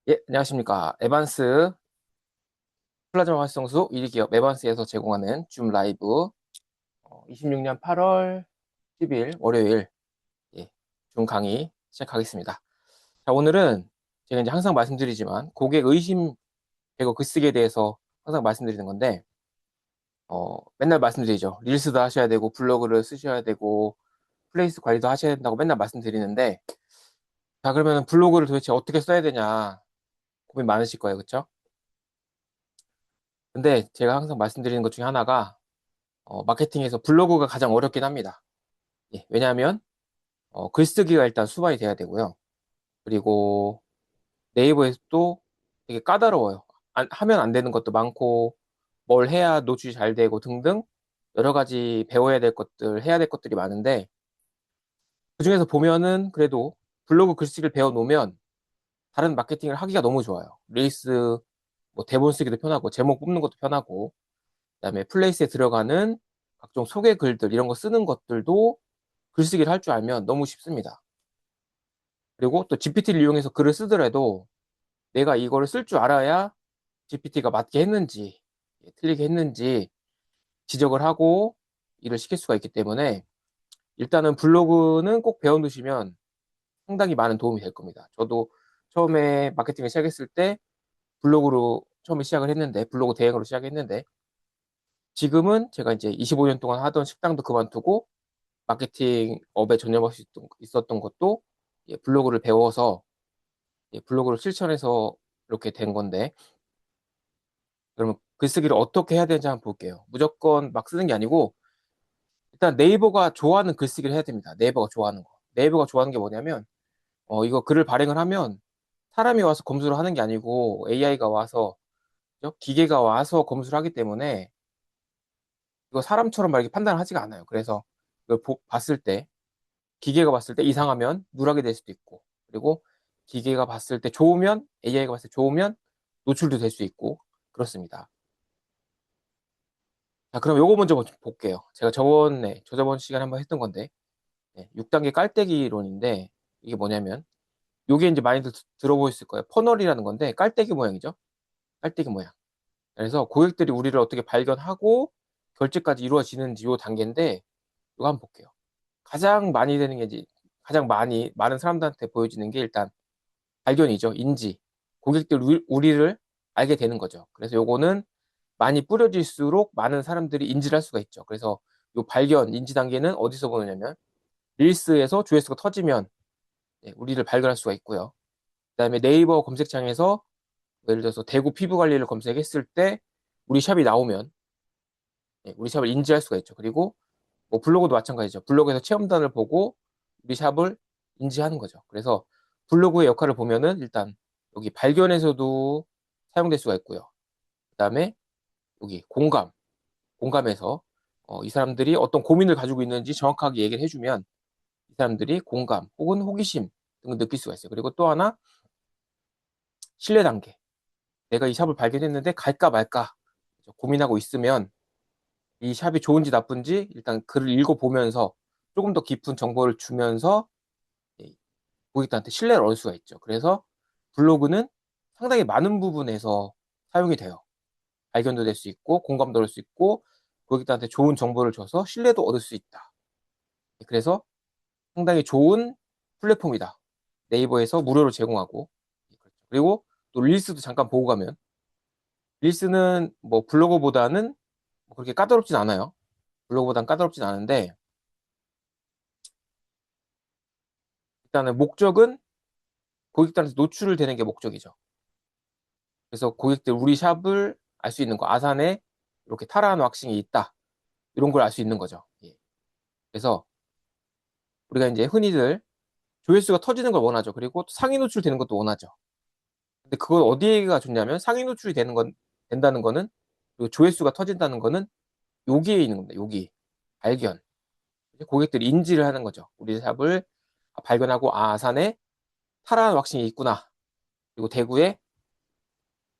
예, 안녕하십니까. 에반스 플라즈마 활성수 1위 기업 에반스에서 제공하는 줌 라이브 26년 8월 10일 월요일 예, 줌 강의 시작하겠습니다. 자, 오늘은 제가 이제 항상 말씀드리지만 고객 의심 제거 글쓰기에 대해서 항상 말씀드리는 건데 맨날 말씀드리죠. 릴스도 하셔야 되고 블로그를 쓰셔야 되고 플레이스 관리도 하셔야 된다고 맨날 말씀드리는데 자, 그러면 블로그를 도대체 어떻게 써야 되냐 고민 많으실 거예요. 그렇죠? 근데 제가 항상 말씀드리는 것 중에 하나가 마케팅에서 블로그가 가장 어렵긴 합니다. 예, 왜냐하면 글쓰기가 일단 수반이 돼야 되고요. 그리고 네이버에서도 되게 까다로워요. 하면 안 되는 것도 많고 뭘 해야 노출이 잘 되고 등등 여러 가지 배워야 될 것들, 해야 될 것들이 많은데 그중에서 보면은 그래도 블로그 글쓰기를 배워놓으면 다른 마케팅을 하기가 너무 좋아요. 릴스, 뭐 대본 쓰기도 편하고 제목 뽑는 것도 편하고 그다음에 플레이스에 들어가는 각종 소개 글들 이런 거 쓰는 것들도 글쓰기를 할 줄 알면 너무 쉽습니다. 그리고 또 GPT를 이용해서 글을 쓰더라도 내가 이거를 쓸 줄 알아야 GPT가 맞게 했는지, 틀리게 했는지 지적을 하고 일을 시킬 수가 있기 때문에 일단은 블로그는 꼭 배워두시면 상당히 많은 도움이 될 겁니다. 저도 처음에 마케팅을 시작했을 때 블로그로 처음에 시작을 했는데, 블로그 대행으로 시작했는데, 지금은 제가 이제 25년 동안 하던 식당도 그만두고 마케팅 업에 전념할 수 있었던 것도 블로그를 배워서 블로그를 실천해서 이렇게 된 건데, 그러면 글쓰기를 어떻게 해야 되는지 한번 볼게요. 무조건 막 쓰는 게 아니고, 일단 네이버가 좋아하는 글쓰기를 해야 됩니다. 네이버가 좋아하는 거. 네이버가 좋아하는 게 뭐냐면, 이거 글을 발행을 하면 사람이 와서 검수를 하는 게 아니고 AI가 와서, 그죠? 기계가 와서 검수를 하기 때문에 이거 사람처럼 막 이렇게 판단을 하지가 않아요. 그래서 이걸 봤을 때, 기계가 봤을 때 이상하면 누락이 될 수도 있고, 그리고 기계가 봤을 때 좋으면, AI가 봤을 때 좋으면 노출도 될 수 있고, 그렇습니다. 자, 그럼 요거 먼저 볼게요. 제가 저저번 시간에 한번 했던 건데, 6단계 깔때기론인데, 이게 뭐냐면, 요게 이제 많이들 들어보셨을 거예요. 퍼널이라는 건데, 깔때기 모양이죠? 깔때기 모양. 그래서 고객들이 우리를 어떻게 발견하고, 결제까지 이루어지는지 요 단계인데, 이거 한번 볼게요. 가장 많이 되는 게 이제, 가장 많은 사람들한테 보여지는 게 일단 발견이죠. 인지. 고객들 우리를 알게 되는 거죠. 그래서 요거는 많이 뿌려질수록 많은 사람들이 인지를 할 수가 있죠. 그래서 요 발견, 인지 단계는 어디서 보느냐면 릴스에서 조회수가 터지면 우리를 발견할 수가 있고요. 그다음에 네이버 검색창에서 예를 들어서 대구 피부 관리를 검색했을 때 우리 샵이 나오면 우리 샵을 인지할 수가 있죠. 그리고 뭐 블로그도 마찬가지죠. 블로그에서 체험단을 보고 우리 샵을 인지하는 거죠. 그래서 블로그의 역할을 보면은 일단 여기 발견에서도 사용될 수가 있고요. 그다음에 여기 공감에서 이 사람들이 어떤 고민을 가지고 있는지 정확하게 얘기를 해주면 이 사람들이 공감 혹은 호기심 등을 느낄 수가 있어요. 그리고 또 하나 신뢰 단계. 내가 이 샵을 발견했는데 갈까 말까 고민하고 있으면 이 샵이 좋은지 나쁜지 일단 글을 읽어보면서 조금 더 깊은 정보를 주면서 고객들한테 신뢰를 얻을 수가 있죠. 그래서 블로그는 상당히 많은 부분에서 사용이 돼요. 발견도 될 수 있고 공감도 얻을 수 있고 고객들한테 좋은 정보를 줘서 신뢰도 얻을 수 있다. 그래서 상당히 좋은 플랫폼이다. 네이버에서 무료로 제공하고 그리고 또 릴스도 잠깐 보고 가면 릴스는 뭐 블로그보다는 그렇게 까다롭진 않아요. 블로그보다는 까다롭진 않은데 일단은 목적은 고객들한테 노출을 되는 게 목적이죠. 그래서 고객들 우리 샵을 알 수 있는 거 아산에 이렇게 타라한 왁싱이 있다 이런 걸 알 수 있는 거죠. 예. 그래서 우리가 이제 흔히들 조회수가 터지는 걸 원하죠. 그리고 상위 노출 되는 것도 원하죠. 근데 그걸 어디가 좋냐면 상위 노출이 된다는 거는 그리고 조회수가 터진다는 거는 여기에 있는 겁니다. 여기 발견. 고객들이 인지를 하는 거죠. 우리 샵을 발견하고 아산에 파란 왁싱이 있구나. 그리고 대구에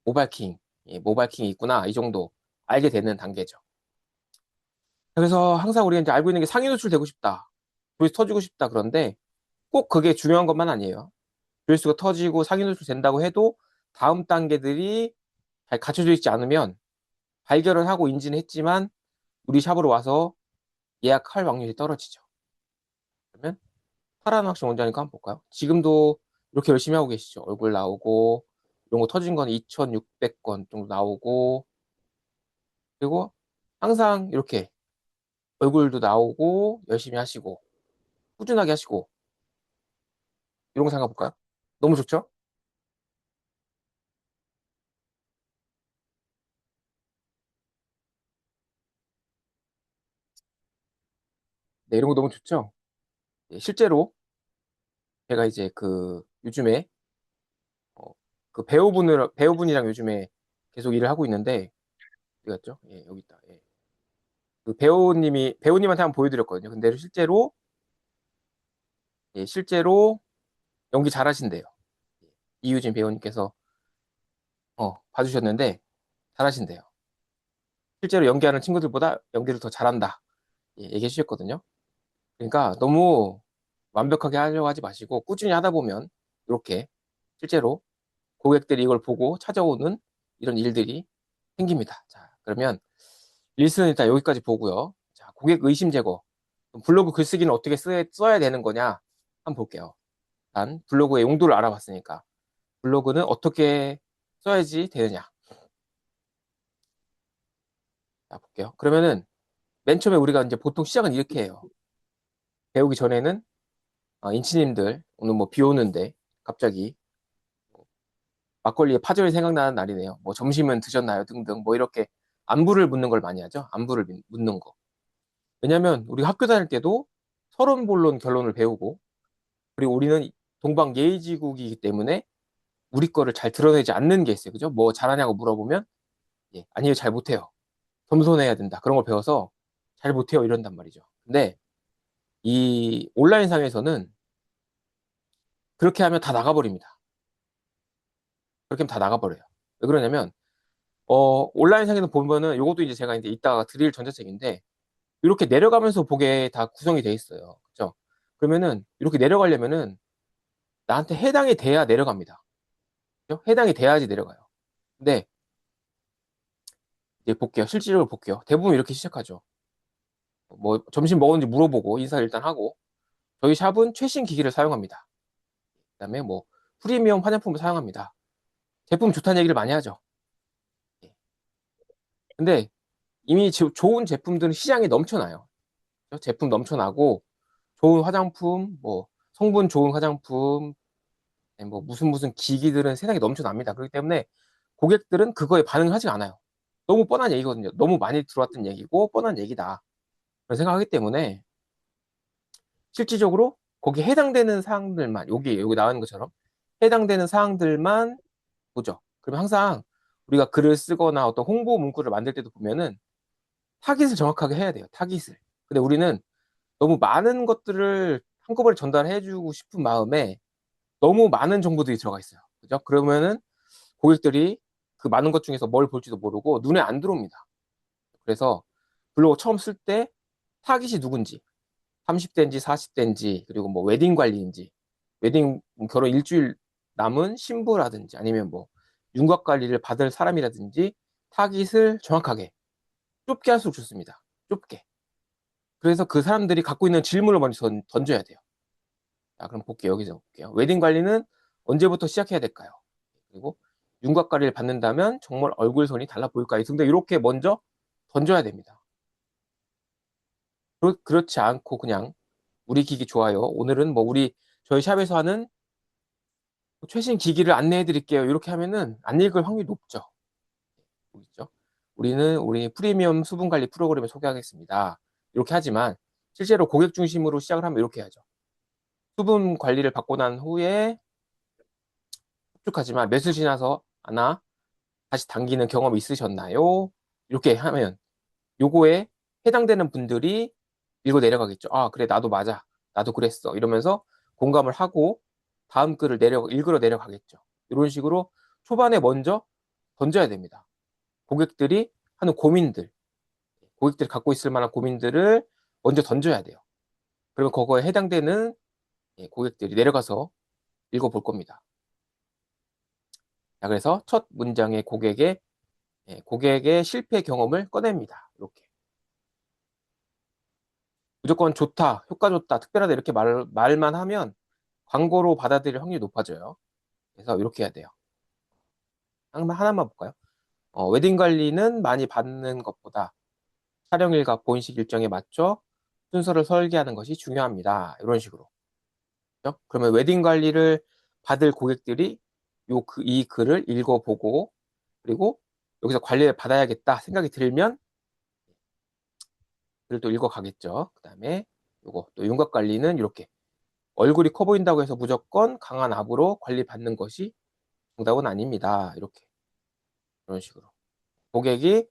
모발킹, 모발킹이 있구나. 이 정도 알게 되는 단계죠. 그래서 항상 우리가 이제 알고 있는 게 상위 노출 되고 싶다. 조회수 터지고 싶다. 그런데 꼭 그게 중요한 것만 아니에요. 조회수가 터지고 상위 노출 된다고 해도 다음 단계들이 잘 갖춰져 있지 않으면 발견을 하고 인지는 했지만 우리 샵으로 와서 예약할 확률이 떨어지죠. 그러면 파란학생 원장님 한번 볼까요? 지금도 이렇게 열심히 하고 계시죠. 얼굴 나오고 이런 거 터진 건 2,600건 정도 나오고, 그리고 항상 이렇게 얼굴도 나오고 열심히 하시고 꾸준하게 하시고, 이런 거 생각해 볼까요? 너무 좋죠? 네, 이런 거 너무 좋죠? 네, 실제로 제가 이제 그 요즘에 그 배우분이랑 요즘에 계속 일을 하고 있는데, 어디 갔죠? 예, 여기 있다. 예. 그 배우님한테 한번 보여드렸거든요. 근데 실제로, 예, 실제로 연기 잘하신대요. 이유진 배우님께서 봐주셨는데 잘하신대요. 실제로 연기하는 친구들보다 연기를 더 잘한다. 예, 얘기해 주셨거든요. 그러니까 너무 완벽하게 하려고 하지 마시고 꾸준히 하다 보면 이렇게 실제로 고객들이 이걸 보고 찾아오는 이런 일들이 생깁니다. 자, 그러면 일스는 일단 여기까지 보고요. 자, 고객 의심 제거. 그럼 블로그 글쓰기는 어떻게 써야 되는 거냐? 한번 볼게요. 일단 블로그의 용도를 알아봤으니까 블로그는 어떻게 써야지 되느냐? 자, 볼게요. 그러면은 맨 처음에 우리가 이제 보통 시작은 이렇게 해요. 배우기 전에는 인치님들 오늘 뭐 비 오는데 갑자기 막걸리에 파절이 생각나는 날이네요. 뭐 점심은 드셨나요? 등등 뭐 이렇게 안부를 묻는 걸 많이 하죠. 안부를 묻는 거. 왜냐면 우리 학교 다닐 때도 서론 본론 결론을 배우고, 그리고 우리는 동방 예의지국이기 때문에 우리 거를 잘 드러내지 않는 게 있어요. 그죠? 뭐 잘하냐고 물어보면 예, 아니요, 잘 못해요. 겸손해야 된다. 그런 걸 배워서 잘 못해요. 이런단 말이죠. 근데 이 온라인상에서는 그렇게 하면 다 나가버립니다. 그렇게 하면 다 나가버려요. 왜 그러냐면 온라인상에서 보면은 요것도 이제 제가 이제 이따가 드릴 전자책인데 이렇게 내려가면서 보게 다 구성이 돼 있어요. 그죠? 그러면은 이렇게 내려가려면은 나한테 해당이 돼야 내려갑니다. 그죠? 해당이 돼야지 내려가요. 근데 이제 볼게요. 실질적으로 볼게요. 대부분 이렇게 시작하죠. 뭐 점심 먹었는지 물어보고 인사를 일단 하고, 저희 샵은 최신 기기를 사용합니다. 그다음에 뭐 프리미엄 화장품을 사용합니다. 제품 좋다는 얘기를 많이 하죠. 예. 근데 이미 좋은 제품들은 시장에 넘쳐나요. 그죠? 제품 넘쳐나고 좋은 화장품, 뭐 성분 좋은 화장품, 뭐 무슨 기기들은 세상에 넘쳐납니다. 그렇기 때문에 고객들은 그거에 반응하지 않아요. 너무 뻔한 얘기거든요. 너무 많이 들어왔던 얘기고 뻔한 얘기다. 그런 생각하기 때문에 실질적으로 거기에 해당되는 사항들만, 여기 나오는 것처럼 해당되는 사항들만 보죠. 그러면 항상 우리가 글을 쓰거나 어떤 홍보 문구를 만들 때도 보면은 타깃을 정확하게 해야 돼요. 타깃을. 근데 우리는 너무 많은 것들을 한꺼번에 전달해주고 싶은 마음에 너무 많은 정보들이 들어가 있어요. 그죠? 그러면은 고객들이 그 많은 것 중에서 뭘 볼지도 모르고 눈에 안 들어옵니다. 그래서 블로그 처음 쓸 때 타깃이 누군지, 30대인지 40대인지, 그리고 뭐 웨딩 관리인지, 웨딩 결혼 일주일 남은 신부라든지, 아니면 뭐 윤곽 관리를 받을 사람이라든지 타깃을 정확하게 좁게 할수록 좋습니다. 좁게. 그래서 그 사람들이 갖고 있는 질문을 먼저 던져야 돼요. 자, 그럼 볼게요. 여기서 볼게요. 웨딩 관리는 언제부터 시작해야 될까요? 그리고 윤곽 관리를 받는다면 정말 얼굴 선이 달라 보일까요? 근데 이렇게 먼저 던져야 됩니다. 그렇지 않고 그냥 우리 기기 좋아요. 오늘은 뭐 저희 샵에서 하는 최신 기기를 안내해 드릴게요. 이렇게 하면은 안 읽을 확률이 높죠. 보이죠? 우리 프리미엄 수분 관리 프로그램을 소개하겠습니다. 이렇게 하지만 실제로 고객 중심으로 시작을 하면 이렇게 하죠. 수분 관리를 받고 난 후에 흡족하지만 며칠 지나서 하나 다시 당기는 경험이 있으셨나요? 이렇게 하면 요거에 해당되는 분들이 읽어 내려가겠죠. 아, 그래, 나도 맞아. 나도 그랬어. 이러면서 공감을 하고 다음 글을 읽으러 내려가겠죠. 이런 식으로 초반에 먼저 던져야 됩니다. 고객들이 하는 고민들, 고객들이 갖고 있을 만한 고민들을 먼저 던져야 돼요. 그러면 그거에 해당되는 고객들이 내려가서 읽어볼 겁니다. 자, 그래서 첫 문장의 고객의 실패 경험을 꺼냅니다. 이렇게. 무조건 좋다, 효과 좋다, 특별하다 이렇게 말만 하면 광고로 받아들일 확률이 높아져요. 그래서 이렇게 해야 돼요. 하나만 볼까요? 웨딩 관리는 많이 받는 것보다 촬영일과 본식 일정에 맞춰 순서를 설계하는 것이 중요합니다. 이런 식으로. 그죠? 그러면 웨딩 관리를 받을 고객들이 이 글을 읽어보고, 그리고 여기서 관리를 받아야겠다 생각이 들면 글을 또 읽어가겠죠. 그 다음에 요거 또 윤곽 관리는 이렇게 얼굴이 커 보인다고 해서 무조건 강한 압으로 관리받는 것이 정답은 아닙니다. 이렇게. 이런 식으로. 고객이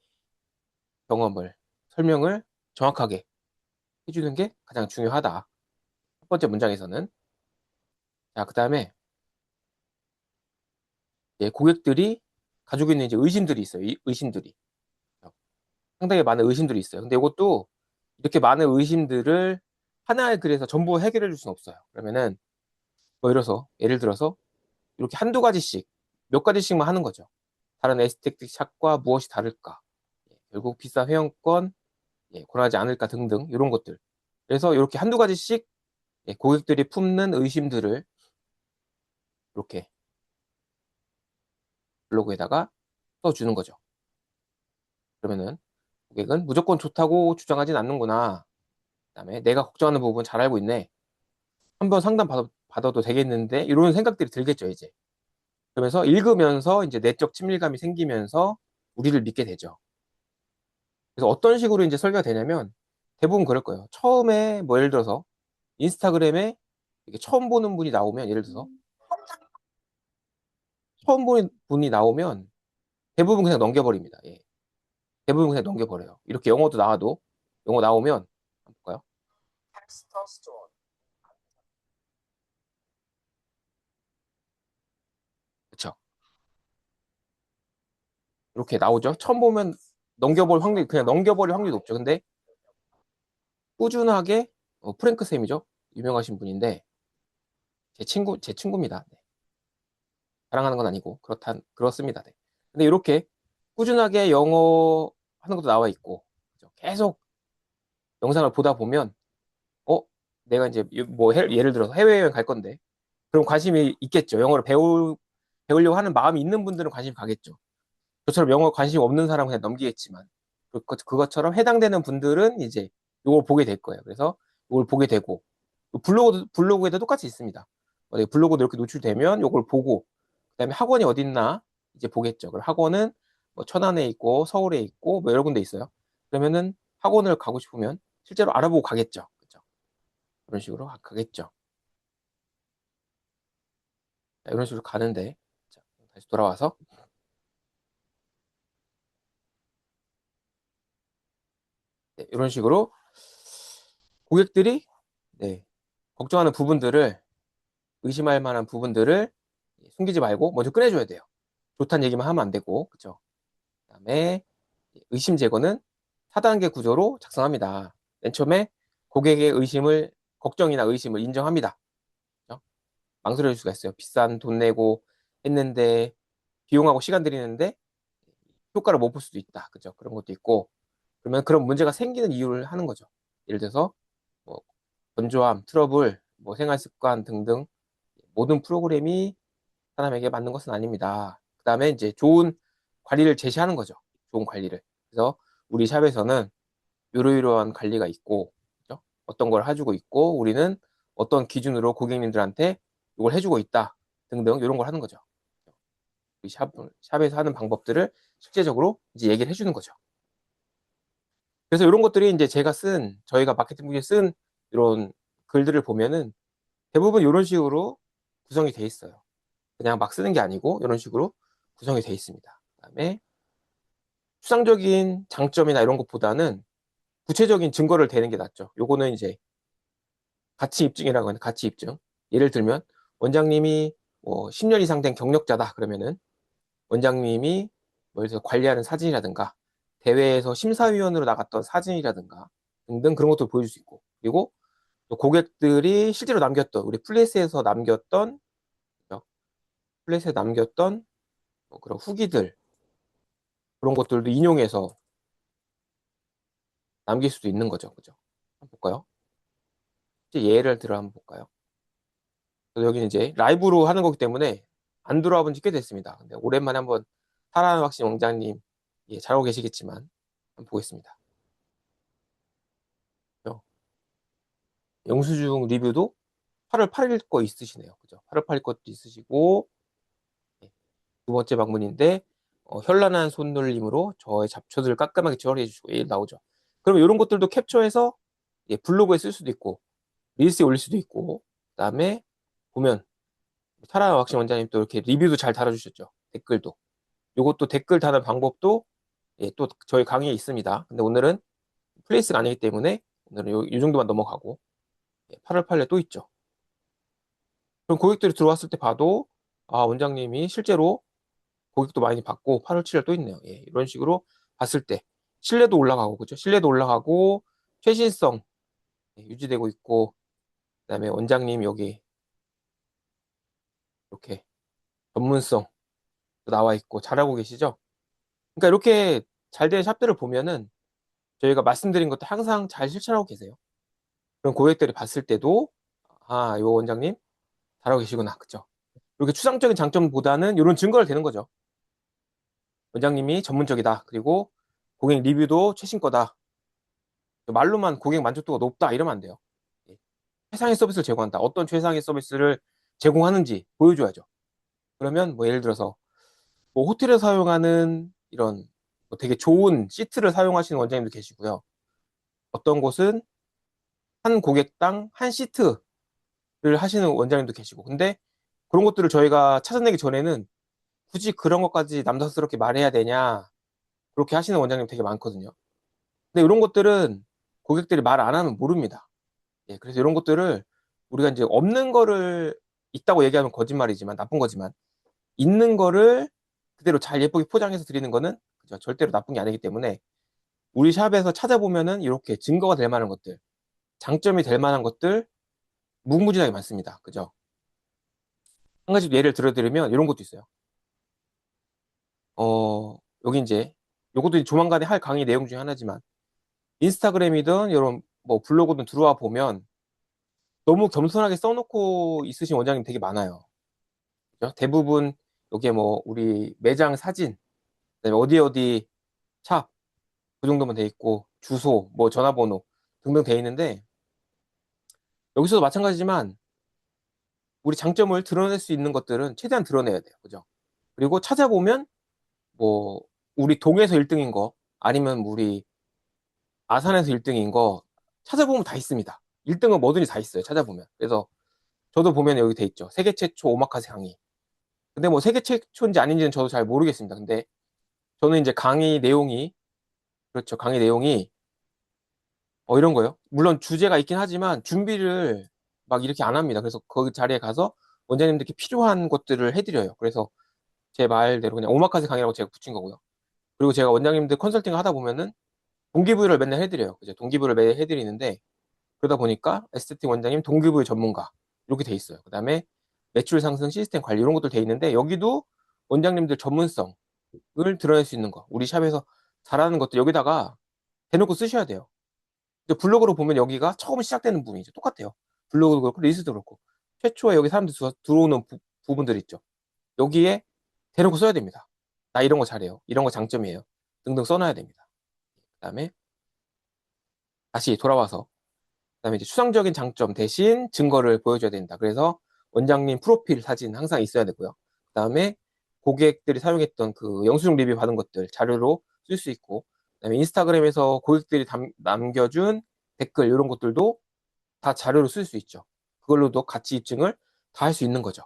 설명을 정확하게 해주는 게 가장 중요하다. 첫 번째 문장에서는. 자, 그 다음에 고객들이 가지고 있는 이제 의심들이 있어요. 이 의심들이. 상당히 많은 의심들이 있어요. 근데 이것도 이렇게 많은 의심들을 하나의 글에서 전부 해결해 줄 수는 없어요. 그러면은 뭐 예를 들어서 이렇게 한두 가지씩 몇 가지씩만 하는 거죠. 다른 에스테틱 샵과 무엇이 다를까? 결국 비싼 회원권 권하지 않을까 등등 이런 것들. 그래서 이렇게 한두 가지씩 고객들이 품는 의심들을 이렇게 블로그에다가 써주는 거죠. 그러면은 고객은 무조건 좋다고 주장하진 않는구나. 그다음에 내가 걱정하는 부분 잘 알고 있네. 한번 받아도 되겠는데 이런 생각들이 들겠죠, 이제. 그러면서 읽으면서 이제 내적 친밀감이 생기면서 우리를 믿게 되죠. 그래서 어떤 식으로 이제 설계가 되냐면 대부분 그럴 거예요. 처음에 뭐 예를 들어서 인스타그램에 이렇게 처음 보는 분이 나오면 예를 들어서 처음 보는 분이 나오면 대부분 그냥 넘겨버립니다. 예. 대부분 그냥 넘겨버려요. 이렇게 영어도 나와도 영어 나오면 한번 볼까요? 그쵸? 이렇게 나오죠. 처음 보면 그냥 넘겨버릴 확률이 높죠. 근데 꾸준하게 프랭크 쌤이죠. 유명하신 분인데 제 친구입니다. 네. 자랑하는 건 아니고 그렇습니다. 네. 근데 이렇게 꾸준하게 영어 하는 것도 나와 있고 그죠? 계속 영상을 보다 보면 어 내가 이제 뭐 예를 들어서 해외여행 갈 건데 그럼 관심이 있겠죠. 배우려고 하는 마음이 있는 분들은 관심이 가겠죠. 저처럼 영어 관심 없는 사람은 그냥 넘기겠지만 그것처럼 해당되는 분들은 이제 이걸 보게 될 거예요. 그래서 이걸 보게 되고 블로그에도 똑같이 있습니다. 블로그도 이렇게 노출되면 이걸 보고 그다음에 학원이 어딨나 이제 보겠죠. 그럼 학원은 뭐 천안에 있고 서울에 있고 뭐 여러 군데 있어요. 그러면은 학원을 가고 싶으면 실제로 알아보고 가겠죠. 그렇죠? 그런 식으로 가겠죠. 자, 이런 식으로 가는데 자, 다시 돌아와서 네, 이런 식으로 고객들이 네, 걱정하는 부분들을 의심할 만한 부분들을 숨기지 말고 먼저 꺼내줘야 돼요. 좋다는 얘기만 하면 안 되고, 그쵸? 그다음에 의심 제거는 4단계 구조로 작성합니다. 맨 처음에 고객의 걱정이나 의심을 인정합니다. 그죠? 망설여질 수가 있어요. 비싼 돈 내고 했는데, 비용하고 시간 들이는데 효과를 못 볼 수도 있다. 그죠? 그런 것도 있고, 그러면 그런 문제가 생기는 이유를 하는 거죠. 예를 들어서, 뭐, 건조함, 트러블, 뭐 생활 습관 등등 모든 프로그램이 사람에게 맞는 것은 아닙니다. 그 다음에 이제 좋은 관리를 제시하는 거죠. 좋은 관리를. 그래서 우리 샵에서는 이러이러한 관리가 있고, 그죠? 어떤 걸 해주고 있고, 우리는 어떤 기준으로 고객님들한테 이걸 해주고 있다. 등등 이런 걸 하는 거죠. 우리 샵에서 하는 방법들을 실제적으로 이제 얘기를 해주는 거죠. 그래서 이런 것들이 이제 저희가 마케팅부에 쓴 이런 글들을 보면은 대부분 이런 식으로 구성이 돼 있어요. 그냥 막 쓰는 게 아니고 이런 식으로 구성이 돼 있습니다. 그다음에 추상적인 장점이나 이런 것보다는 구체적인 증거를 대는 게 낫죠. 요거는 이제 가치 입증이라고 하는 가치 입증. 예를 들면 원장님이 뭐 10년 이상 된 경력자다 그러면은 원장님이 뭐 예를 들어서 관리하는 사진이라든가 대회에서 심사위원으로 나갔던 사진이라든가 등등 그런 것도 보여줄 수 있고 그리고 또 고객들이 실제로 남겼던 우리 플레이스에서 남겼던 뭐 그런 후기들, 그런 것들도 인용해서 남길 수도 있는 거죠. 그죠? 한번 볼까요? 이제 예를 들어 한번 볼까요? 여기는 이제 라이브로 하는 거기 때문에 안 들어와 본 지 꽤 됐습니다. 근데 오랜만에 한번 살아나는 확신 원장님, 예, 잘하고 계시겠지만 한번 보겠습니다. 그죠? 영수증 리뷰도 8월 8일 거 있으시네요. 그죠? 8월 8일 것도 있으시고, 예, 두 번째 방문인데, 현란한 손놀림으로 저의 잡초들을 깔끔하게 처리해 주시고, 예, 나오죠. 그럼 이런 것들도 캡처해서, 예, 블로그에 쓸 수도 있고, 릴스에 올릴 수도 있고, 그다음에 보면 타라 왁싱 원장님 또 이렇게 리뷰도 잘 달아주셨죠. 댓글도. 요것도 댓글 다는 방법도, 예, 또 저희 강의에 있습니다. 근데 오늘은 플레이스가 아니기 때문에 오늘은 요 정도만 넘어가고, 예, 8월 8일에 또 있죠. 그럼 고객들이 들어왔을 때 봐도, 아, 원장님이 실제로 고객도 많이 받고 8월 7일 또 있네요. 예, 이런 식으로 봤을 때 신뢰도 올라가고, 그죠? 신뢰도 올라가고 최신성, 예, 유지되고 있고, 그다음에 원장님 여기 이렇게 전문성 나와 있고 잘하고 계시죠? 그러니까 이렇게 잘 된 샵들을 보면은 저희가 말씀드린 것도 항상 잘 실천하고 계세요. 그럼 고객들이 봤을 때도, 아, 요 원장님 잘하고 계시구나. 그죠? 이렇게 추상적인 장점보다는 이런 증거를 대는 거죠. 원장님이 전문적이다. 그리고 고객 리뷰도 최신 거다. 말로만 고객 만족도가 높다. 이러면 안 돼요. 예. 최상의 서비스를 제공한다. 어떤 최상의 서비스를 제공하는지 보여줘야죠. 그러면 뭐 예를 들어서 뭐 호텔에 사용하는 이런 뭐 되게 좋은 시트를 사용하시는 원장님도 계시고요. 어떤 곳은 한 고객당 한 시트를 하시는 원장님도 계시고. 근데 그런 것들을 저희가 찾아내기 전에는 굳이 그런 것까지 남사스럽게 말해야 되냐, 그렇게 하시는 원장님 되게 많거든요. 근데 이런 것들은 고객들이 말 안 하면 모릅니다. 예, 그래서 이런 것들을 우리가 이제 없는 거를 있다고 얘기하면 거짓말이지만, 나쁜 거지만, 있는 거를 그대로 잘 예쁘게 포장해서 드리는 거는, 그죠? 절대로 나쁜 게 아니기 때문에 우리 샵에서 찾아보면은 이렇게 증거가 될 만한 것들, 장점이 될 만한 것들 무궁무진하게 많습니다. 그죠? 한 가지 예를 들어드리면 이런 것도 있어요. 여기 이제 요것도 조만간에 할 강의 내용 중에 하나지만, 인스타그램이든 이런 뭐 블로그든 들어와 보면 너무 겸손하게 써놓고 있으신 원장님 되게 많아요. 그죠? 대부분 여기에 뭐 우리 매장 사진, 그다음에 어디 어디 샵, 그 정도만 돼 있고, 주소, 뭐 전화번호 등등 돼 있는데, 여기서도 마찬가지지만 우리 장점을 드러낼 수 있는 것들은 최대한 드러내야 돼요. 그죠? 그리고 찾아보면 뭐 우리 동에서 1등인 거, 아니면 우리 아산에서 1등인 거 찾아보면 다 있습니다. 1등은 뭐든지 다 있어요. 찾아보면. 그래서 저도 보면 여기 돼 있죠. 세계 최초 오마카세 강의. 근데 뭐 세계 최초인지 아닌지는 저도 잘 모르겠습니다. 근데 저는 이제 강의 내용이, 그렇죠. 강의 내용이 이런 거예요. 물론 주제가 있긴 하지만 준비를 막 이렇게 안 합니다. 그래서 그 자리에 가서 원장님들께 필요한 것들을 해드려요. 그래서 제 말대로 그냥 오마카세 강의라고 제가 붙인 거고요. 그리고 제가 원장님들 컨설팅 하다 보면은 동기부여를 맨날 해드려요. 그죠? 동기부여를 매일 해드리는데, 그러다 보니까 에스테틱 원장님 동기부여 전문가 이렇게 돼 있어요. 그 다음에 매출 상승 시스템 관리 이런 것들 돼 있는데, 여기도 원장님들 전문성을 드러낼 수 있는 거, 우리 샵에서 잘하는 것들 여기다가 대놓고 쓰셔야 돼요. 근데 블로그로 보면 여기가 처음 시작되는 부분이죠. 똑같아요. 블로그도 그렇고 리스트도 그렇고 최초에 여기 사람들 들어오는 부분들 있죠. 여기에 대놓고 써야 됩니다. 나 이런 거 잘해요. 이런 거 장점이에요. 등등 써놔야 됩니다. 그다음에 다시 돌아와서, 그다음에 이제 추상적인 장점 대신 증거를 보여줘야 된다. 그래서 원장님 프로필 사진 항상 있어야 되고요. 그다음에 고객들이 사용했던 그 영수증 리뷰 받은 것들 자료로 쓸 수 있고, 그다음에 인스타그램에서 고객들이 남겨준 댓글 이런 것들도 다 자료로 쓸 수 있죠. 그걸로도 가치 입증을 다 할 수 있는 거죠.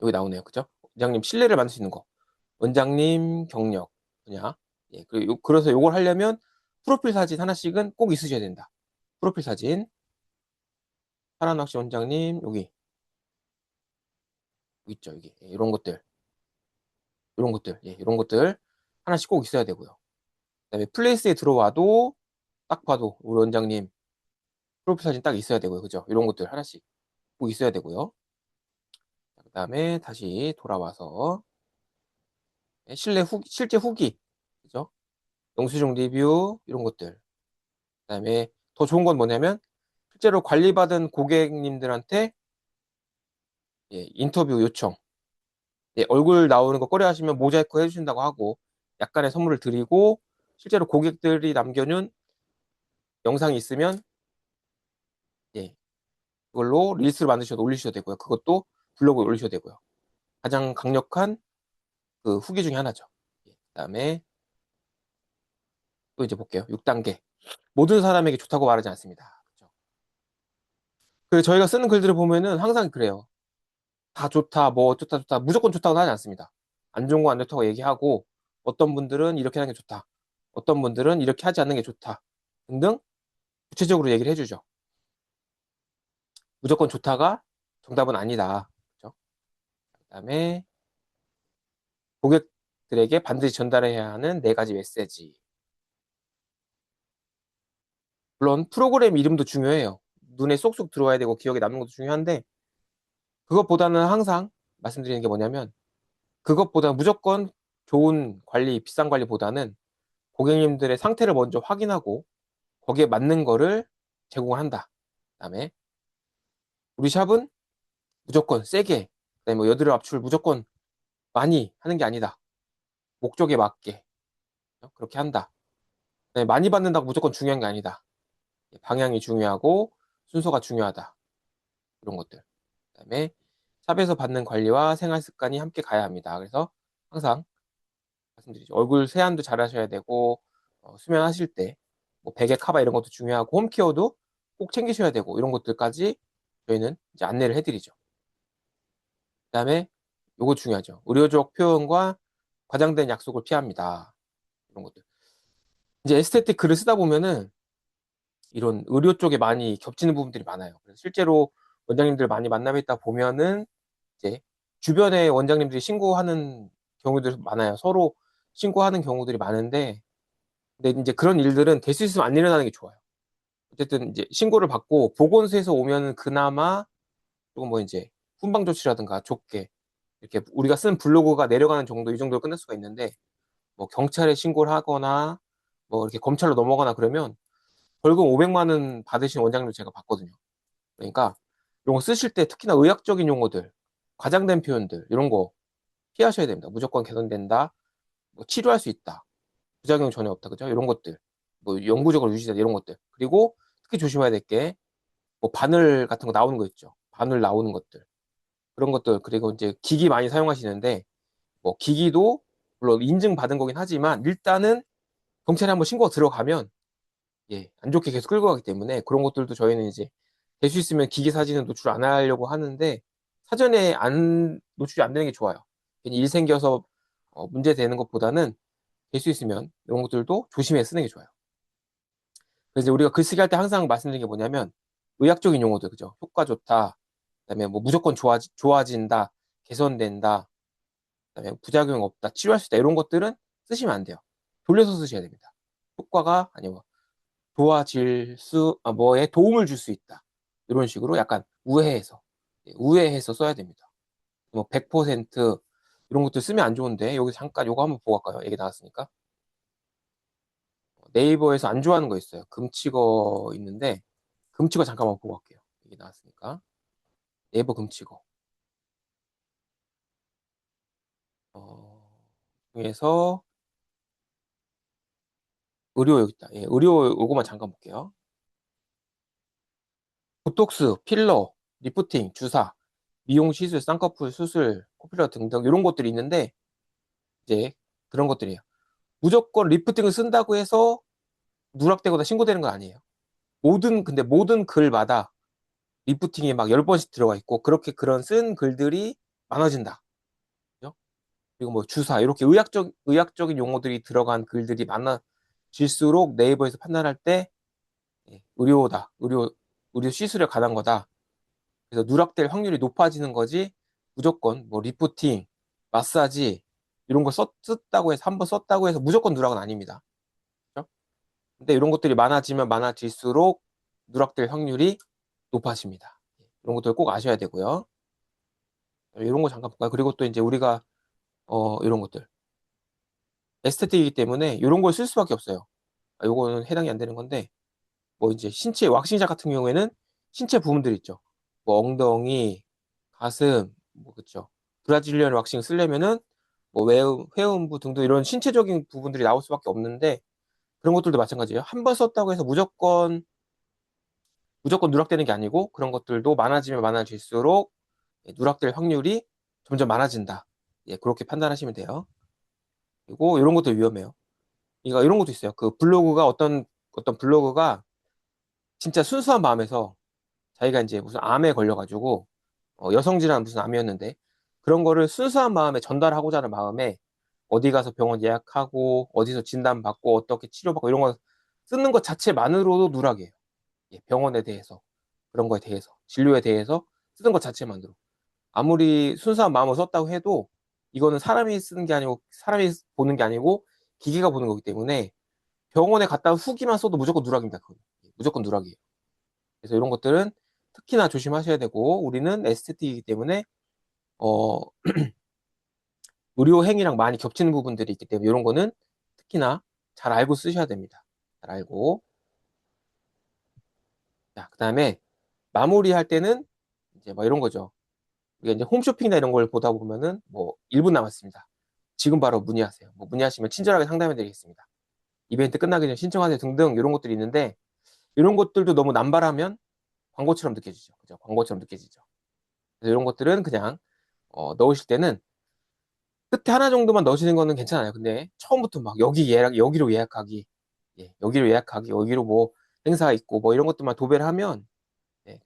여기 나오네요. 그죠? 원장님 신뢰를 만들 수 있는 거. 원장님 경력 분야. 예, 그래서 요걸 하려면 프로필 사진 하나씩은 꼭 있으셔야 된다. 프로필 사진. 파란낚시 원장님, 여기 있죠. 여기. 예, 이런 것들. 이런 것들. 예, 이런 것들 하나씩 꼭 있어야 되고요. 그다음에 플레이스에 들어와도 딱 봐도 우리 원장님 프로필 사진 딱 있어야 되고요. 그죠? 이런 것들 하나씩 꼭 있어야 되고요. 그 다음에 다시 돌아와서 실제 후기, 그죠? 영수증 리뷰 이런 것들. 그 다음에 더 좋은 건 뭐냐면 실제로 관리받은 고객님들한테 인터뷰 요청. 얼굴 나오는 거 꺼려하시면 모자이크 해주신다고 하고 약간의 선물을 드리고 실제로 고객들이 남겨놓은 영상이 있으면 그걸로 릴스를 만드셔서 올리셔도 되고요. 그것도 블로그에 올리셔도 되고요. 가장 강력한 그 후기 중에 하나죠. 그다음에 또 이제 볼게요. 6단계. 모든 사람에게 좋다고 말하지 않습니다. 그렇죠? 그 저희가 쓰는 글들을 보면은 항상 그래요. 다 좋다, 뭐 좋다, 좋다. 무조건 좋다고 하지 않습니다. 안 좋은 거 안 좋다고 얘기하고 어떤 분들은 이렇게 하는 게 좋다. 어떤 분들은 이렇게 하지 않는 게 좋다. 등등 구체적으로 얘기를 해주죠. 무조건 좋다가 정답은 아니다. 그렇죠? 그다음에 고객들에게 반드시 전달해야 하는 4가지 메시지. 물론 프로그램 이름도 중요해요. 눈에 쏙쏙 들어와야 되고 기억에 남는 것도 중요한데 그것보다는 항상 말씀드리는 게 뭐냐면 그것보다 무조건 좋은 관리, 비싼 관리보다는 고객님들의 상태를 먼저 확인하고 거기에 맞는 거를 제공을 한다. 그다음에 우리 샵은 무조건 세게, 그다음에 뭐 여드름 압출 무조건 많이 하는 게 아니다. 목적에 맞게 그렇게 한다. 그다음에 많이 받는다고 무조건 중요한 게 아니다. 방향이 중요하고 순서가 중요하다. 이런 것들. 그다음에 샵에서 받는 관리와 생활 습관이 함께 가야 합니다. 그래서 항상 말씀드리죠. 얼굴 세안도 잘 하셔야 되고 수면하실 때뭐 베개 카바 이런 것도 중요하고 홈케어도 꼭 챙기셔야 되고 이런 것들까지 저희는 이제 안내를 해드리죠. 그다음에 요거 중요하죠. 의료적 표현과 과장된 약속을 피합니다. 이런 것들. 이제 에스테틱 글을 쓰다 보면은 이런 의료 쪽에 많이 겹치는 부분들이 많아요. 그래서 실제로 원장님들 많이 만나뵙다 있다 보면은 이제 주변에 원장님들이 신고하는 경우들이 많아요. 서로 신고하는 경우들이 많은데, 근데 이제 그런 일들은 될 수 있으면 안 일어나는 게 좋아요. 어쨌든 이제 신고를 받고 보건소에서 오면은 그나마 조금 뭐 이제 훈방 조치라든가 좁게 이렇게 우리가 쓴 블로그가 내려가는 정도 이 정도로 끝낼 수가 있는데 뭐 경찰에 신고를 하거나 뭐 이렇게 검찰로 넘어가나 그러면 벌금 500만 원 받으신 원장님 제가 봤거든요. 그러니까 이런 거 쓰실 때 특히나 의학적인 용어들, 과장된 표현들 이런 거 피하셔야 됩니다. 무조건 개선된다, 뭐 치료할 수 있다, 부작용 전혀 없다, 그죠? 이런 것들, 뭐 영구적으로 유지된다 이런 것들. 그리고 특히 조심해야 될 게 뭐 바늘 같은 거 나오는 거 있죠. 바늘 나오는 것들 그런 것들 그리고 이제 기기 많이 사용하시는데 뭐 기기도 물론 인증받은 거긴 하지만 일단은 경찰에 한번 신고가 들어가면 안 좋게 계속 끌고 가기 때문에 그런 것들도 저희는 이제 될 수 있으면 기기 사진은 노출 안 하려고 하는데 사전에 안 노출이 안 되는 게 좋아요. 괜히 일 생겨서 문제 되는 것보다는 될 수 있으면 이런 것들도 조심해 쓰는 게 좋아요. 그래서 이제 우리가 글쓰기 할 때 항상 말씀드리는 게 뭐냐면 의학적인 용어들 그죠? 효과 좋다. 그다음에 뭐 무조건 좋아진다, 개선된다, 그다음에 부작용 없다, 치료할 수 있다 이런 것들은 쓰시면 안 돼요. 돌려서 쓰셔야 됩니다. 효과가 아니고 뭐에 도움을 줄 수 있다. 이런 식으로 약간 우회해서 써야 됩니다. 뭐 100% 이런 것들 쓰면 안 좋은데 여기 잠깐 요거 한번 보고 갈까요? 얘기 나왔으니까. 네이버에서 안 좋아하는 거 있어요. 금치거 있는데 금치거 잠깐만 보고 갈게요. 얘기 나왔으니까. 네이버 금치거. 중에서 의료 여기 있다. 의료 요거만 잠깐 볼게요. 보톡스, 필러, 리프팅, 주사, 미용 시술, 쌍꺼풀 수술, 코필러 등등 이런 것들이 있는데 이제 그런 것들이에요. 무조건 리프팅을 쓴다고 해서 누락되거나 신고되는 건 아니에요. 근데 모든 글마다 리프팅이 막 10번씩 들어가 있고 그렇게 그런 쓴 글들이 많아진다. 그죠? 그리고 뭐 주사 이렇게 의학적인 용어들이 들어간 글들이 많아질수록 네이버에서 판단할 때 의료다. 의료 시술에 관한 거다. 그래서 누락될 확률이 높아지는 거지 무조건 뭐 리프팅, 마사지 이런 거 썼다고 해서 한 번 썼다고 해서 무조건 누락은 아닙니다. 그렇죠? 근데 이런 것들이 많아지면 많아질수록 누락될 확률이 높아집니다. 이런 것들 꼭 아셔야 되고요. 이런 거 잠깐 볼까요? 그리고 또 이제 우리가, 이런 것들. 에스테틱이기 때문에 이런 걸 쓸 수밖에 없어요. 요거는 해당이 안 되는 건데, 뭐 이제 신체, 왁싱작 같은 경우에는 신체 부분들 있죠. 뭐 엉덩이, 가슴, 뭐 그쵸. 브라질리언 왁싱 쓰려면은 뭐 회음부 등등 이런 신체적인 부분들이 나올 수밖에 없는데, 그런 것들도 마찬가지예요. 한 번 썼다고 해서 무조건 누락되는 게 아니고, 그런 것들도 많아지면 많아질수록 누락될 확률이 점점 많아진다. 예, 그렇게 판단하시면 돼요. 그리고 이런 것도 위험해요. 그러니까 이런 것도 있어요. 그 블로그가 어떤 블로그가 진짜 순수한 마음에서 자기가 이제 무슨 암에 걸려가지고, 여성 질환 무슨 암이었는데, 그런 거를 순수한 마음에 전달하고자 하는 마음에 어디 가서 병원 예약하고, 어디서 진단받고, 어떻게 치료받고, 이런 거 쓰는 것 자체만으로도 누락이에요. 예, 병원에 대해서, 그런 거에 대해서, 진료에 대해서 쓰는 것 자체만으로. 아무리 순수한 마음을 썼다고 해도, 이거는 사람이 쓰는 게 아니고, 사람이 보는 게 아니고, 기계가 보는 거기 때문에, 병원에 갔다 후기만 써도 무조건 누락입니다. 그건. 예, 무조건 누락이에요. 그래서 이런 것들은 특히나 조심하셔야 되고, 우리는 에스테틱이기 때문에 어, 의료 행위랑 많이 겹치는 부분들이 있기 때문에 이런 거는 특히나 잘 알고 쓰셔야 됩니다. 잘 알고. 자, 그다음에 마무리할 때는 이제 뭐 이런 거죠. 우리가 이제 홈쇼핑이나 이런 걸 보다 보면은 뭐 1분 남았습니다. 지금 바로 문의하세요. 뭐 문의하시면 친절하게 상담해 드리겠습니다. 이벤트 끝나기 전에 신청하세요 등등 이런 것들이 있는데, 이런 것들도 너무 남발하면 광고처럼 느껴지죠. 그죠? 광고처럼 느껴지죠. 그래서 이런 것들은 그냥 넣으실 때는 끝에 하나 정도만 넣으시는 거는 괜찮아요. 근데 처음부터 막 여기로 예약하기, 예, 여기로 예약하기, 여기로 뭐 행사 있고 뭐 이런 것들만 도배를 하면, 예,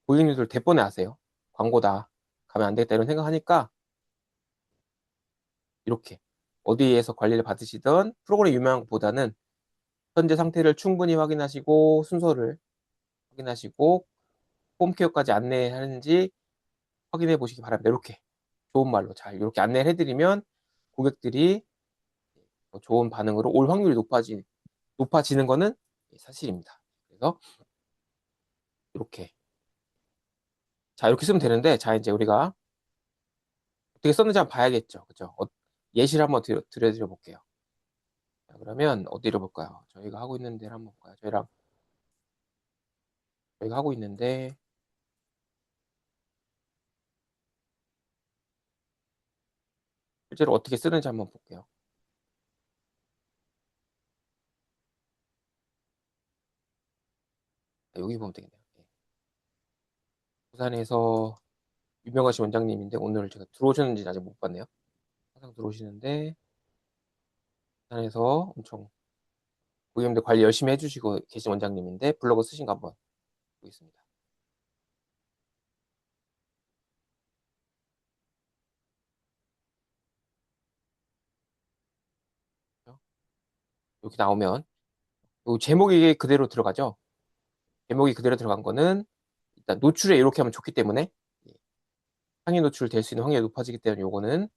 고객님들 대번에 아세요. 광고다. 가면 안 되겠다 이런 생각하니까 이렇게 어디에서 관리를 받으시던 프로그램 유명한 것보다는 현재 상태를 충분히 확인하시고 순서를 확인하시고 홈케어까지 안내하는지 확인해 보시기 바랍니다. 이렇게 좋은 말로 잘 이렇게 안내를 해드리면 고객들이 좋은 반응으로 올 확률이 높아지는 거는 사실입니다. 그래서 이렇게. 자, 이렇게 쓰면 되는데, 자, 이제 우리가 어떻게 썼는지 한번 봐야겠죠. 그죠? 예시를 한번 드려 볼게요. 자, 그러면 어디로 볼까요? 저희가 하고 있는 데를 한번 볼까요? 저희가 하고 있는데, 실제로 어떻게 쓰는지 한번 볼게요. 자, 여기 보면 되겠네요. 네. 부산에서 유명하신 원장님인데, 오늘 제가 들어오셨는지 아직 못 봤네요. 항상 들어오시는데, 부산에서 엄청 고객님들 관리 열심히 해주시고 계신 원장님인데, 블로그 쓰신 거 한번 보겠습니다. 이렇게 나오면, 요 제목이 그대로 들어가죠. 제목이 그대로 들어간 거는 일단 노출에 이렇게 하면 좋기 때문에, 예, 상위 노출될 수 있는 확률이 높아지기 때문에 요거는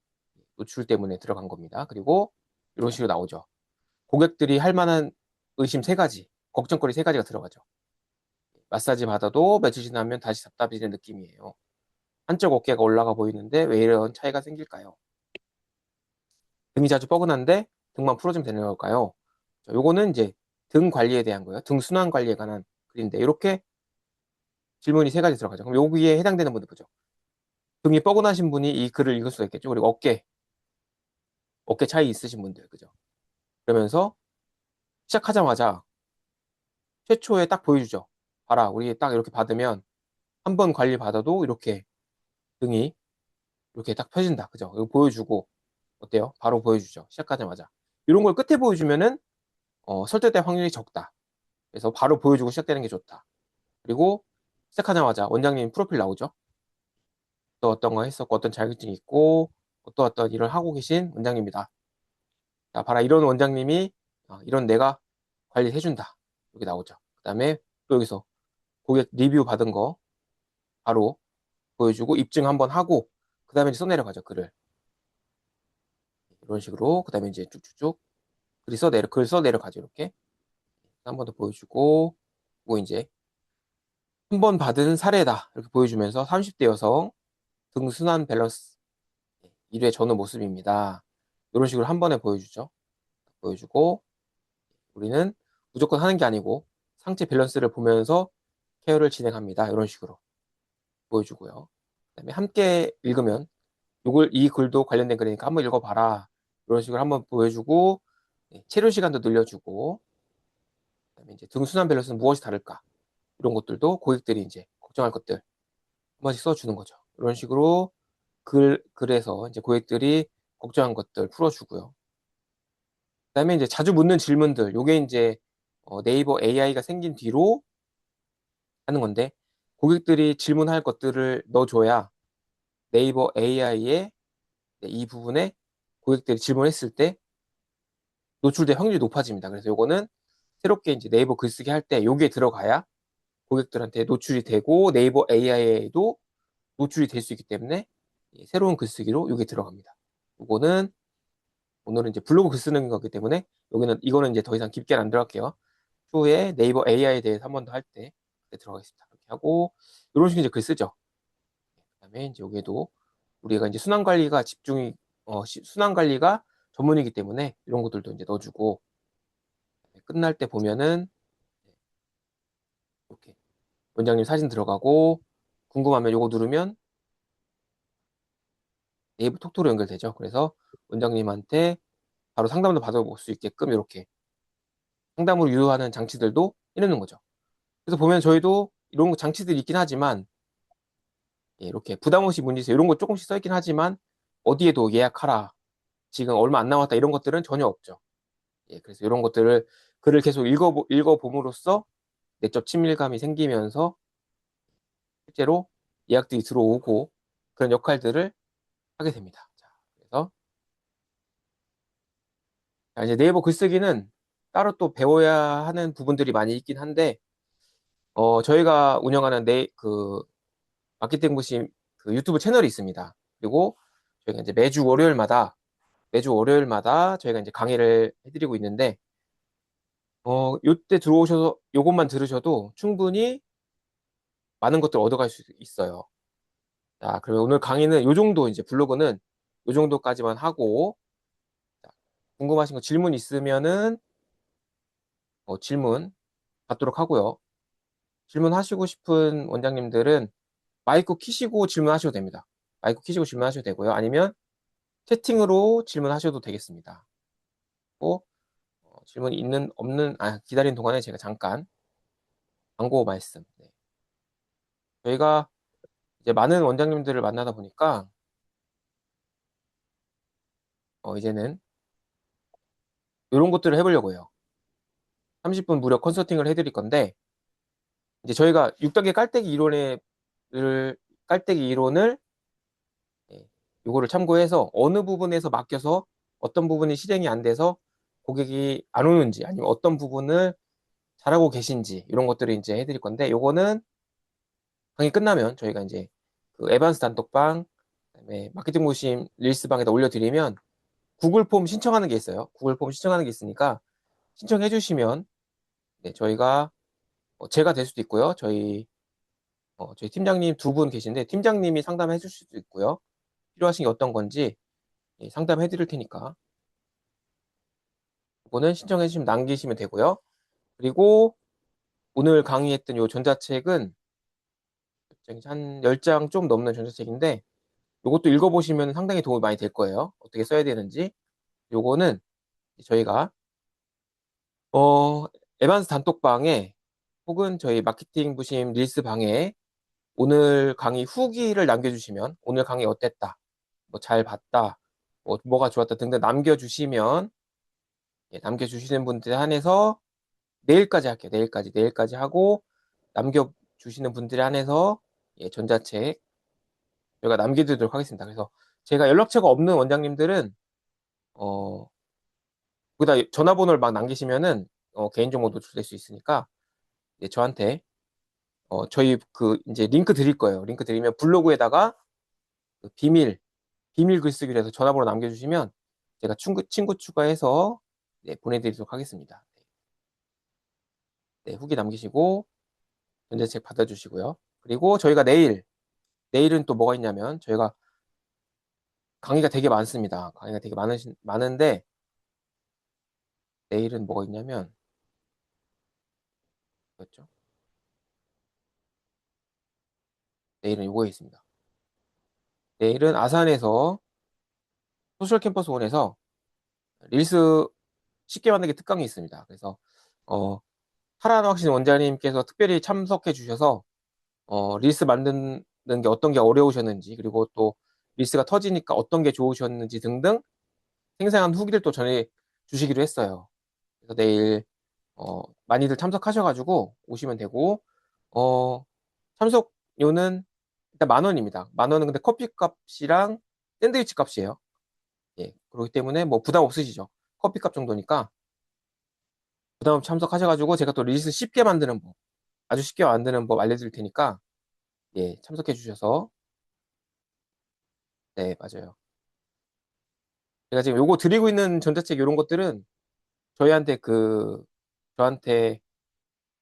노출 때문에 들어간 겁니다. 그리고 이런 식으로 나오죠. 고객들이 할 만한 의심 세 가지, 걱정거리 세 가지가 들어가죠. 마사지 받아도 며칠 지나면 다시 답답해지는 느낌이에요. 한쪽 어깨가 올라가 보이는데 왜 이런 차이가 생길까요? 등이 자주 뻐근한데 등만 풀어주면 되는 걸까요? 자, 요거는 이제 등 관리에 대한 거예요. 등 순환 관리에 관한 글인데 이렇게 질문이 세 가지 들어가죠. 그럼 여기에 해당되는 분들 보죠. 등이 뻐근하신 분이 이 글을 읽을 수가 있겠죠. 그리고 어깨 차이 있으신 분들, 그죠? 그러면서 시작하자마자 최초에 딱 보여주죠. 봐라, 우리 딱 이렇게 받으면 한 번 관리 받아도 이렇게 등이 이렇게 딱 펴진다, 그죠? 이거 보여주고 어때요? 바로 보여주죠. 시작하자마자 이런 걸 끝에 보여주면은 설득될 확률이 적다. 그래서 바로 보여주고 시작되는 게 좋다. 그리고 시작하자마자 원장님 프로필 나오죠. 또 어떤 거 했었고 어떤 자격증이 있고 어떤 일을 하고 계신 원장님이다. 자, 봐라, 이런 원장님이 이런 내가 관리해준다. 여기 나오죠. 그 다음에 또 여기서 고객 리뷰 받은 거 바로 보여주고 입증 한번 하고 그 다음에 이제 써내려가죠. 글을 이런 식으로. 그 다음에 이제 쭉쭉쭉 글 써내려가죠. 이렇게 한 번 더 보여주고, 뭐 이제 한 번 받은 사례다 이렇게 보여주면서 30대 여성 등순환 밸런스 1회 전후 모습입니다. 이런 식으로 한 번에 보여주죠. 보여주고 우리는 무조건 하는 게 아니고 상체 밸런스를 보면서 케어를 진행합니다. 이런 식으로 보여주고요. 그다음에 함께 읽으면 이 글도 관련된 글이니까 한번 읽어봐라. 이런 식으로 한번 보여주고 체류 시간도 늘려주고 그다음에 이제 등순환 밸런스는 무엇이 다를까? 이런 것들도 고객들이 이제 걱정할 것들 한 번씩 써주는 거죠. 이런 식으로 글에서 이제 고객들이 걱정한 것들 풀어주고요. 그다음에 이제 자주 묻는 질문들, 요게 이제 네이버 AI가 생긴 뒤로 하는 건데 고객들이 질문할 것들을 넣어줘야 네이버 AI의 이 부분에 고객들이 질문했을 때 노출될 확률이 높아집니다. 그래서 요거는 새롭게 이제 네이버 글쓰기 할 때 요게 들어가야 고객들한테 노출이 되고 네이버 AI에도 노출이 될 수 있기 때문에 새로운 글쓰기로 요게 들어갑니다. 요거는 오늘은 이제 블로그 글 쓰는 거기 때문에 이거는 이제 더 이상 깊게 안 들어갈게요. 추후에 네이버 AI에 대해서 한 번 더 할 때 들어가겠습니다. 이렇게 하고 이런 식으로 이제 글 쓰죠. 그다음에 이제 여기에도 우리가 이제 순환 관리가 전문이기 때문에 이런 것들도 이제 넣어주고 끝날 때 보면은 이렇게 원장님 사진 들어가고 궁금하면 요거 누르면 네이버 톡톡으로 연결되죠. 그래서 원장님한테 바로 상담도 받아볼 수 있게끔 이렇게 상담으로 유도하는 장치들도 해놓는 거죠. 그래서 보면 저희도 이런 장치들이 있긴 하지만 이렇게 부담 없이 문의주세요 이런 거 조금씩 써있긴 하지만 어디에도 예약하라 지금 얼마 안 남았다 이런 것들은 전혀 없죠. 그래서 이런 것들을 글을 계속 읽어봄으로써 내적 친밀감이 생기면서 실제로 예약들이 들어오고 그런 역할들을 하게 됩니다. 자, 그래서 이제 네이버 글쓰기는 따로 또 배워야 하는 부분들이 많이 있긴 한데 저희가 운영하는 마케팅 부심 그 유튜브 채널이 있습니다. 그리고 저희가 이제 매주 월요일마다 저희가 이제 강의를 해드리고 있는데 요때 들어오셔서 요것만 들으셔도 충분히 많은 것들 얻어갈 수 있어요. 자, 그러면 오늘 강의는 요 정도 이제 블로그는 요 정도까지만 하고 자, 궁금하신 거 질문 있으면은 질문 받도록 하고요. 질문하시고 싶은 원장님들은 마이크 키시고 질문하셔도 됩니다. 마이크 키시고 질문하셔도 되고요. 아니면 채팅으로 질문하셔도 되겠습니다. 질문 있는 없는 기다리는 동안에 제가 잠깐 광고 말씀. 네. 저희가 이제 많은 원장님들을 만나다 보니까 이제는 이런 것들을 해보려고 해요. 30분 무료 컨설팅을 해드릴 건데 이제 저희가 6단계 깔때기 이론을 요거를 참고해서 어느 부분에서 맡겨서 어떤 부분이 실행이 안 돼서 고객이 안 오는지 아니면 어떤 부분을 잘하고 계신지 이런 것들을 이제 해드릴 건데 요거는 강의 끝나면 저희가 이제 그 에반스 단톡방 그다음에 마케팅 모심 릴스방에다 올려드리면 구글 폼 신청하는 게 있어요. 구글 폼 신청하는 게 있으니까 신청해 주시면 저희가 제가 될 수도 있고요. 저희 팀장님 두 분 계신데 팀장님이 상담해 줄 수도 있고요. 필요하신 게 어떤 건지 상담해 드릴 테니까 그거는 신청해 주시면 남기시면 되고요. 그리고 오늘 강의했던 요 전자책은 한 10장 좀 넘는 전자책인데 요것도 읽어보시면 상당히 도움이 많이 될 거예요. 어떻게 써야 되는지. 요거는 저희가 에반스 단톡방에 혹은 저희 마케팅 부심 릴스 방에 오늘 강의 후기를 남겨주시면 오늘 강의 어땠다, 뭐 잘 봤다, 뭐가 좋았다 등등 남겨주시는 분들 한해서 내일까지 할게요. 내일까지 하고 남겨주시는 분들에 한해서 전자책 저희가 남겨드리도록 하겠습니다. 그래서 제가 연락처가 없는 원장님들은 어, 거기다 전화번호를 막 남기시면은 개인정보 노출될 수 있으니까 저한테 저희 이제 링크 드릴 거예요. 링크 드리면 블로그에다가 그 비밀 글쓰기로 해서 전화번호 남겨주시면 제가 친구 추가해서 보내드리도록 하겠습니다. 후기 남기시고 전자책 받아주시고요. 그리고 저희가 내일 내일은 또 뭐가 있냐면 저희가 강의가 되게 많습니다. 강의가 되게 많은데 내일은 뭐가 있냐면 뭐였죠? 내일은 요거에 있습니다. 내일은 아산에서 소셜 캠퍼스 원에서 릴스 쉽게 만들기 특강이 있습니다. 그래서 어, 파란 확신 원장님께서 특별히 참석해 주셔서 릴스 만드는 게 어떤 게 어려우셨는지 그리고 또 릴스가 터지니까 어떤 게 좋으셨는지 등등 생생한 후기를 또 전해 주시기로 했어요. 그래서 내일 많이들 참석하셔가지고 오시면 되고 어, 참석료는 일단 10,000원입니다. 10,000원은 근데 커피 값이랑 샌드위치 값이에요. 예, 그렇기 때문에 뭐 부담 없으시죠. 커피 값 정도니까 부담 없이 참석하셔가지고 제가 또 릴스 쉽게 만드는 법, 아주 쉽게 만드는 법 알려드릴 테니까 예, 참석해 주셔서 네, 맞아요. 제가 지금 요거 드리고 있는 전자책 이런 것들은 저희한테 저한테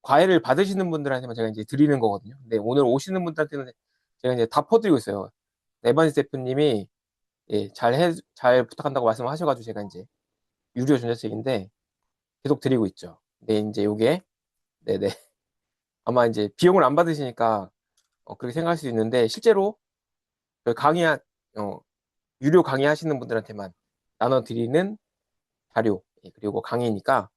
과외를 받으시는 분들한테만 제가 이제 드리는 거거든요. 근데 오늘 오시는 분들한테는 제가 이제 다 퍼드리고 있어요. 에반스 대표님이 예, 잘 부탁한다고 말씀하셔가지고 제가 이제 유료 전자책인데 계속 드리고 있죠. 근데 이제 요게 네네 아마 이제 비용을 안 받으시니까 그렇게 생각할 수 있는데 실제로 그 어, 유료 강의하시는 분들한테만 나눠드리는 자료 예, 그리고 강의니까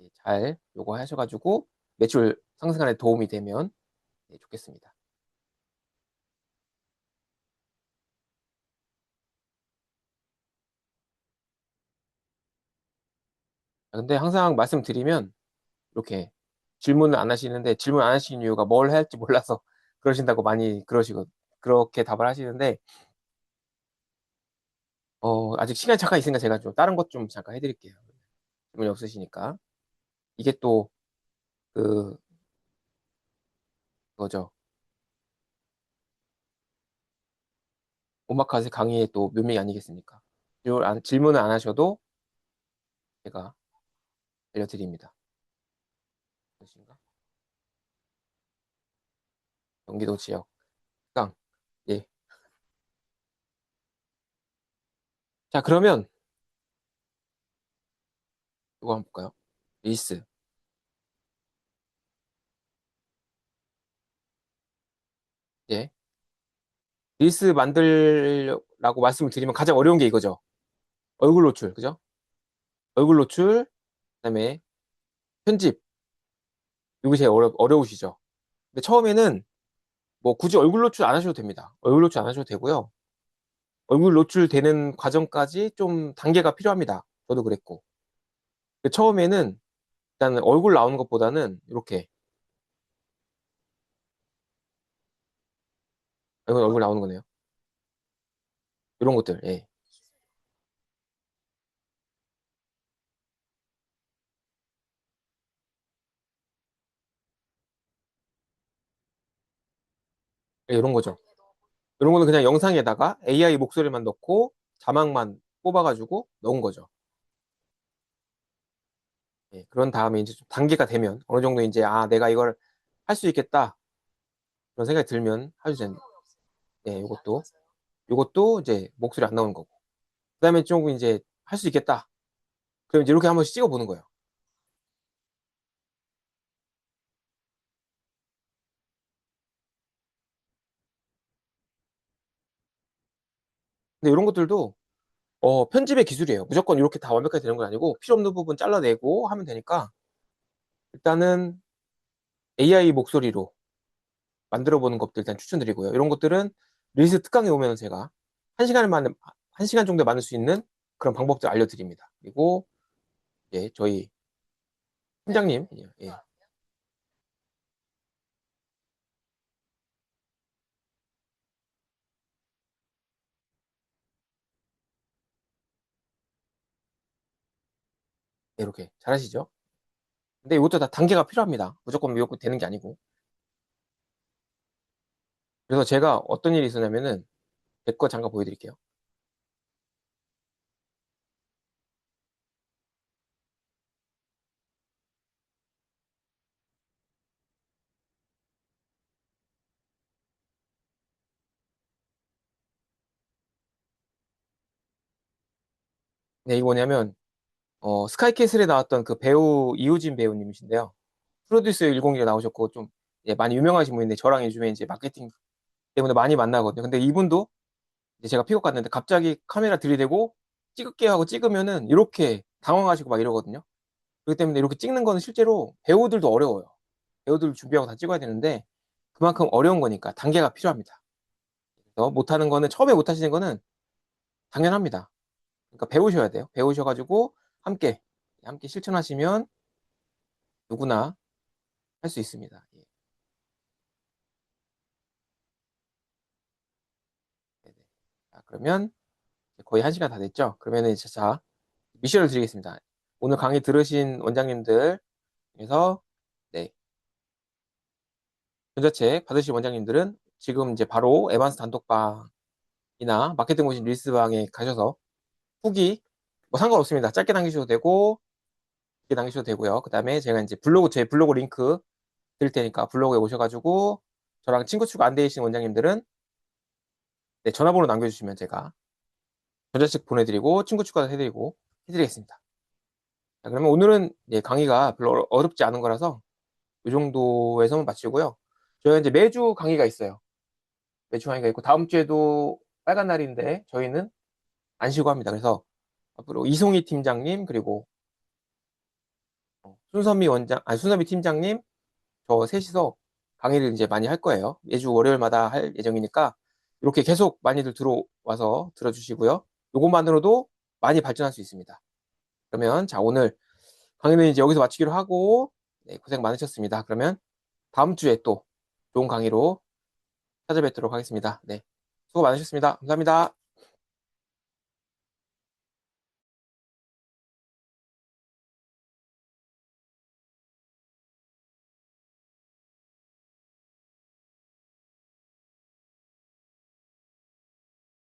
예, 잘 요거 하셔가지고 매출 상승하는 데 도움이 되면 예, 좋겠습니다. 근데 항상 말씀드리면 이렇게 질문을 안 하시는데 질문 안 하시는 이유가 뭘 해야 할지 몰라서 그러신다고 많이 그렇게 답을 하시는데 아직 시간이 잠깐 있으니까 제가 좀 다른 것 좀 잠깐 해드릴게요. 질문이 없으시니까 이게 또 그 그거죠. 오마카세 강의의 또 묘미 아니겠습니까? 질문을 안 하셔도 제가 알려드립니다. 무엇인가? 경기도 지역 강. 예. 자, 그러면 이거 한번 볼까요? 릴스. 예. 릴스 만들라고 말씀을 드리면 가장 어려운 게 이거죠. 얼굴 노출, 그죠? 얼굴 노출, 그다음에 편집. 이게 제일 어려우시죠? 근데 처음에는 뭐 굳이 얼굴 노출 안 하셔도 됩니다. 얼굴 노출 안 하셔도 되고요. 얼굴 노출 되는 과정까지 좀 단계가 필요합니다. 저도 그랬고. 처음에는 일단 얼굴 나오는 것보다는 이렇게 이건 얼굴 나오는 거네요. 이런 것들, 예. 예, 이런 거죠. 이런 거는 그냥 영상에다가 AI 목소리만 넣고 자막만 뽑아가지고 넣은 거죠. 예, 그런 다음에 이제 좀 단계가 되면 어느 정도 이제 내가 이걸 할 수 있겠다 그런 생각이 들면 하셔도 되는. 예, 이것도 이제 목소리 안 나오는 거고. 그다음에 조금 이제 할 수 있겠다. 그럼 이제 이렇게 한번 찍어 보는 거예요. 근데 이런 것들도 편집의 기술이에요. 무조건 이렇게 다 완벽하게 되는 건 아니고 필요 없는 부분 잘라내고 하면 되니까 일단은 AI 목소리로 만들어 보는 것들 일단 추천드리고요. 이런 것들은 릴스 특강에 오면 제가 한 시간 정도 만들 수 있는 그런 방법들 알려드립니다. 그리고 예, 저희 팀장님 예, 이렇게 잘하시죠? 근데 이것도 다 단계가 필요합니다. 무조건 이렇게 되는 게 아니고. 그래서 제가 어떤 일이 있었냐면은 제 거 잠깐 보여드릴게요. 네, 이게 뭐냐면, 스카이캐슬에 나왔던 그 배우, 이우진 배우님이신데요. 프로듀스 101에 나오셨고, 좀, 예, 많이 유명하신 분인데, 저랑 요즘에 이제 마케팅 때문에 많이 만나거든요. 근데 이분도 이제 제가 픽업 갔는데, 갑자기 카메라 들이대고, 찍을게 하고 찍으면은, 이렇게 당황하시고 막 이러거든요. 그렇기 때문에 이렇게 찍는 거는 실제로 배우들도 어려워요. 배우들 준비하고 다 찍어야 되는데, 그만큼 어려운 거니까 단계가 필요합니다. 그래서 못하는 거는, 처음에 못하시는 거는 당연합니다. 그러니까 배우셔야 돼요. 배우셔가지고 함께 실천하시면 누구나 할 수 있습니다. 예. 네네. 자, 그러면 거의 한 시간 다 됐죠? 그러면은 이제 자, 미션을 드리겠습니다. 오늘 강의 들으신 원장님들 중에서 네, 전자책 받으신 원장님들은 지금 이제 바로 에반스 단톡방이나 마케팅 모신 릴스방에 가셔서 후기 뭐 상관없습니다. 짧게 남기셔도 되고 길게 남기셔도 되고요. 그 다음에 제가 이제 제 블로그 링크 드릴 테니까 블로그에 오셔가지고 저랑 친구 추가 안 되신 원장님들은 네, 전화번호 남겨주시면 제가 전자책 보내드리고 친구 추가도 해드리고 해드리겠습니다. 자, 그러면 오늘은 예, 강의가 별로 어렵지 않은 거라서 이 정도에서만 마치고요. 저희가 이제 매주 강의가 있어요. 매주 강의가 있고 다음 주에도 빨간 날인데 저희는 안 쉬고 합니다. 그래서 앞으로 이송희 팀장님 그리고 순선미 팀장님 저 셋이서 강의를 이제 많이 할 거예요. 매주 월요일마다 할 예정이니까 이렇게 계속 많이들 들어와서 들어주시고요. 요것만으로도 많이 발전할 수 있습니다. 그러면 자 오늘 강의는 이제 여기서 마치기로 하고 네, 고생 많으셨습니다. 그러면 다음 주에 또 좋은 강의로 찾아뵙도록 하겠습니다. 네, 수고 많으셨습니다. 감사합니다.